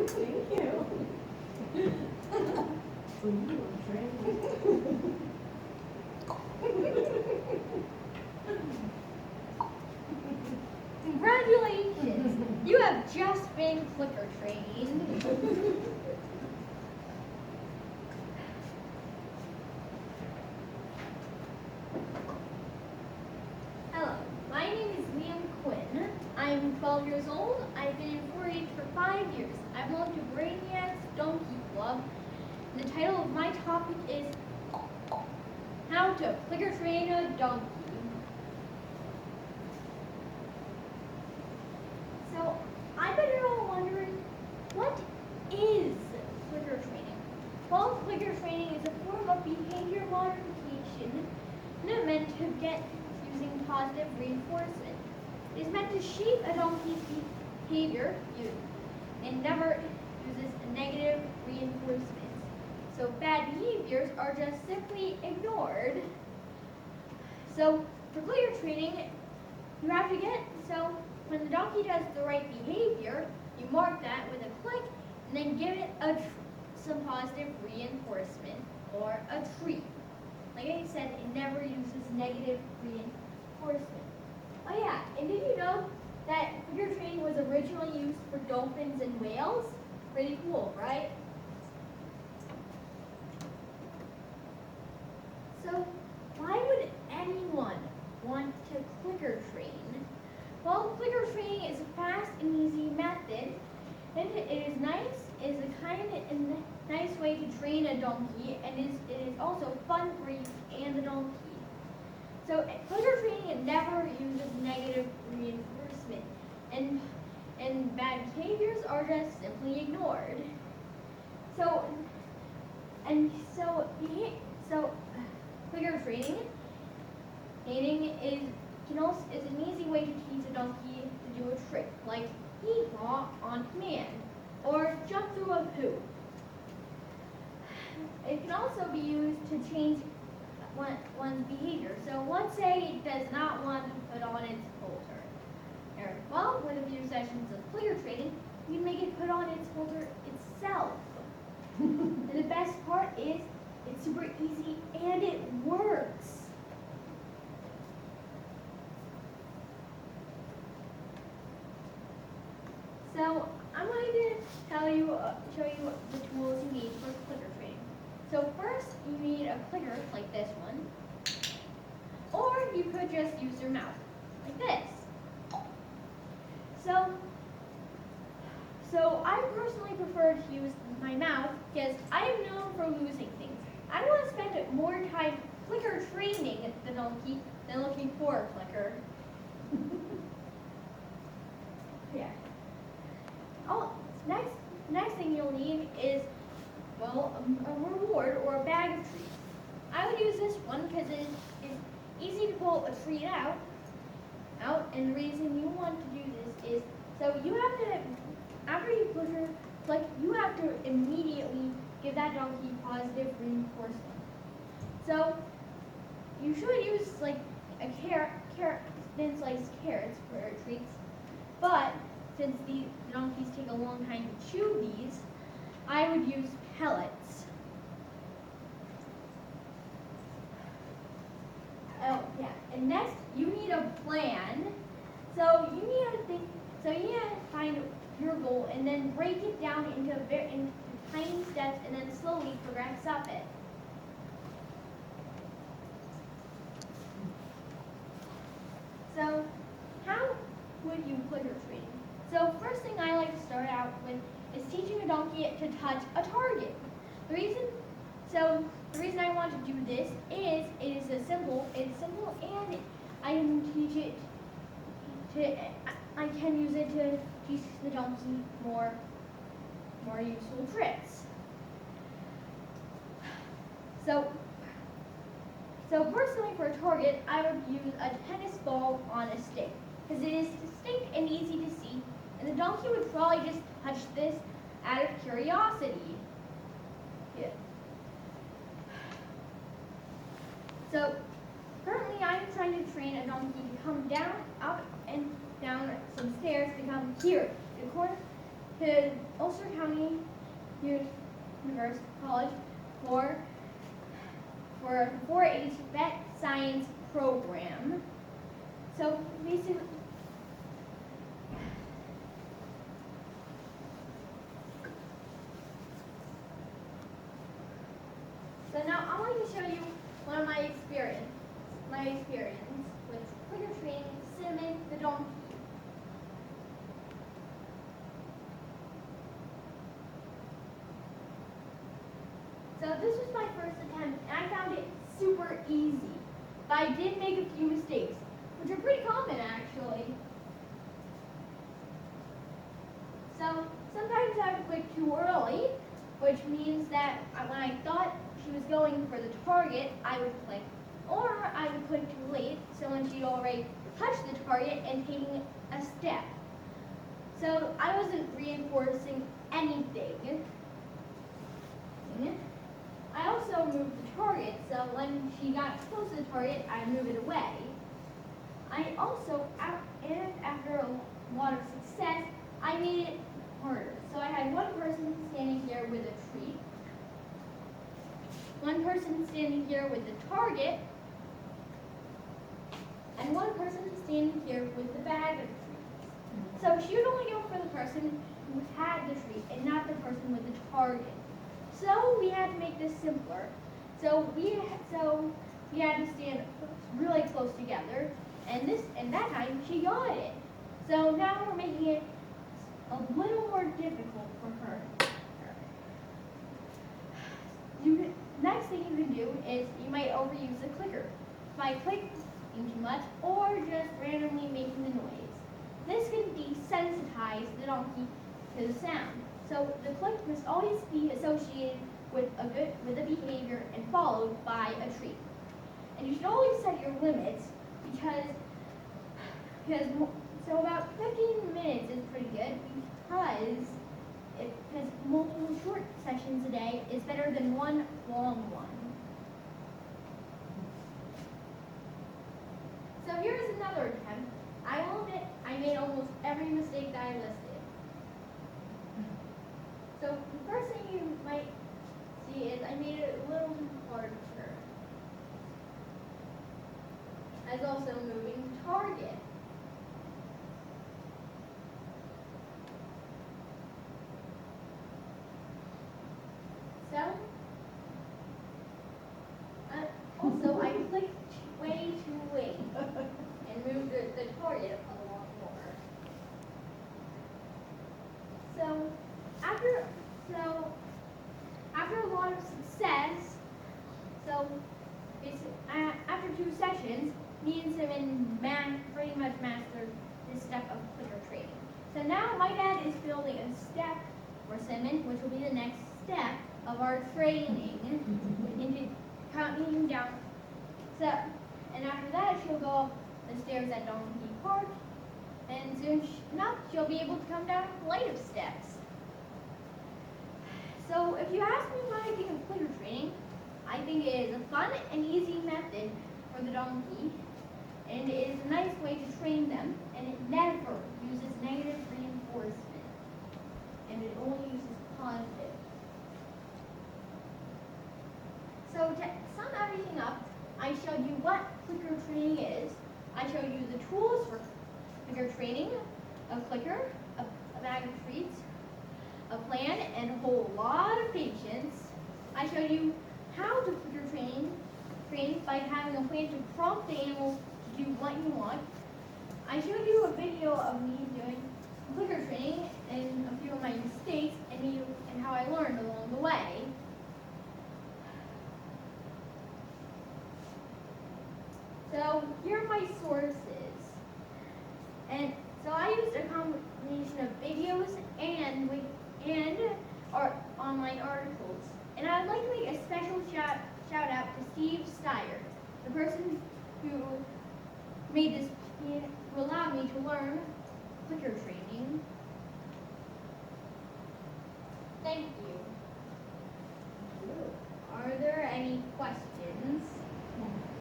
Thank you. So you were trained. Congratulations! You have just been clicker trained. Hello, my name is Liam Quinn. I'm 12 years old. I've been in 4-H for 5 years. I belong to Brainiac's Donkey Club. And the title of my topic is How to Clicker Train a Donkey. So, I bet you're all wondering, what is clicker training? Well, clicker training is a form of behavior modification not meant to get using positive reinforcement. It is meant to shape a donkey's behavior and never uses negative reinforcements. So bad behaviors are just simply ignored. So for clicker training, you have to when the donkey does the right behavior, you mark that with a click and then give it some positive reinforcement or a treat. Like I said, it never uses negative reinforcement. Oh yeah, and did you know that clicker training was originally used for dolphins and whales? Pretty cool, right? So why would anyone want to clicker train? Well, clicker training is a fast and easy method, and it is a kind and nice way to train a donkey, and it is also fun for you and the donkey. So clicker training never uses negative reinforcement, and bad behaviors are just simply ignored. So clicker training is an easy way to teach a donkey to do a trick, like hee-haw on command, or jump through a hoop. It can also be used to change one's behavior. So let's say it does not want to put on its halter. Well, with a few sessions of clicker training, you can make it put on its halter itself. And the best part is, it's super easy and it works. So I'm going to show you the tools you need for clicker training. So first, you need a clicker like this one, or you could just use your mouth like this. So I personally prefer to use my mouth because I am known for losing things. I don't want to spend more time clicker training the donkey than looking for a clicker. Yeah. Oh, next thing you'll need is, well, a reward or a bag of treats. I would use this one because it is easy to pull a treat out, and the reason you want to do this is, so you have to, after you you have to immediately give that donkey positive reinforcement. So you should use like a thin sliced carrots for treats, but since the donkeys take a long time to chew these, I would use pellets. Oh yeah, and next you need a plan. So you need to find your goal and then break it down into tiny steps and then slowly progress up it. So how would you clicker train? So first thing I like to start out with is teaching a donkey to touch a target. The reason I want to do this is it's simple and I can teach it I can use it to teach the donkey more useful tricks. So personally for a target, I would use a tennis ball on a stick because it is distinct and easy to see, and the donkey would probably just touch this out of curiosity. Yeah. So currently I'm trying to train a donkey to come up and down some stairs to come here, to to Ulster County University College for a 4-H vet science program. So basically, so now I want to show you one of my experience with clicker training Cinnamon the donkey. So this was my first attempt, and I found it super easy. But I did make a few mistakes, which are pretty common actually. So sometimes I would click too early, which means that when I thought she was going for the target, I would click. Or I would click too late, so when she'd already touched the target and taking a step. So I wasn't reinforcing anything. I also moved the target, so when she got close to the target, I move it away. I also, and after a lot of success, I made it harder. So I had one person standing here with a treat, one person standing here with the target, and one person standing here with the bag of treats. So she would only go for the person who had the treat and not the person with the target. So we had to make this simpler. So we had to stand really close together, and that time she got it. So now we're making it a little more difficult for her. Next thing you can do is you might overuse the clicker by clicking too much or just randomly making the noise. This can desensitize the donkey to the sound. So the click must always be associated with a behavior and followed by a treat. And you should always set your limits because so about 15 minutes is pretty good because multiple short sessions a day is better than one long one. So here's another attempt. I will admit I made almost every mistake that I listed. So the first thing you might see is I made it a little too hard for her. I was also moving the target. So, also I clicked way too late and moved the target a lot more. So after a lot of success, after 2 sessions, me and Cinnamon pretty much mastered this step of clicker training. So now my dad is building a step for Cinnamon, which will be the next step of our training into counting down. So, and after that, she'll go up the stairs at Donkey Park, and soon enough, she'll be able to come down a flight of steps. So, if you ask me what I think of clicker training, I think it is a fun and easy method for the donkey, and it is a nice way to train them, and it never uses negative reinforcement, and it only uses positive. So to sum everything up, I showed you what clicker training is. I showed you the tools for clicker training, a clicker, a bag of treats, a plan, and a whole lot of patience. I showed you how to clicker train by having a plan to prompt the animal to do what you want. I showed you a video of me doing clicker training and a few of my mistakes and how I learned along the way. So here are my sources. And so I used a combination of videos and online articles. And I'd like to make a special shout out to Steve Steyer, the person who made this, who allowed me to learn clicker training. Thank you.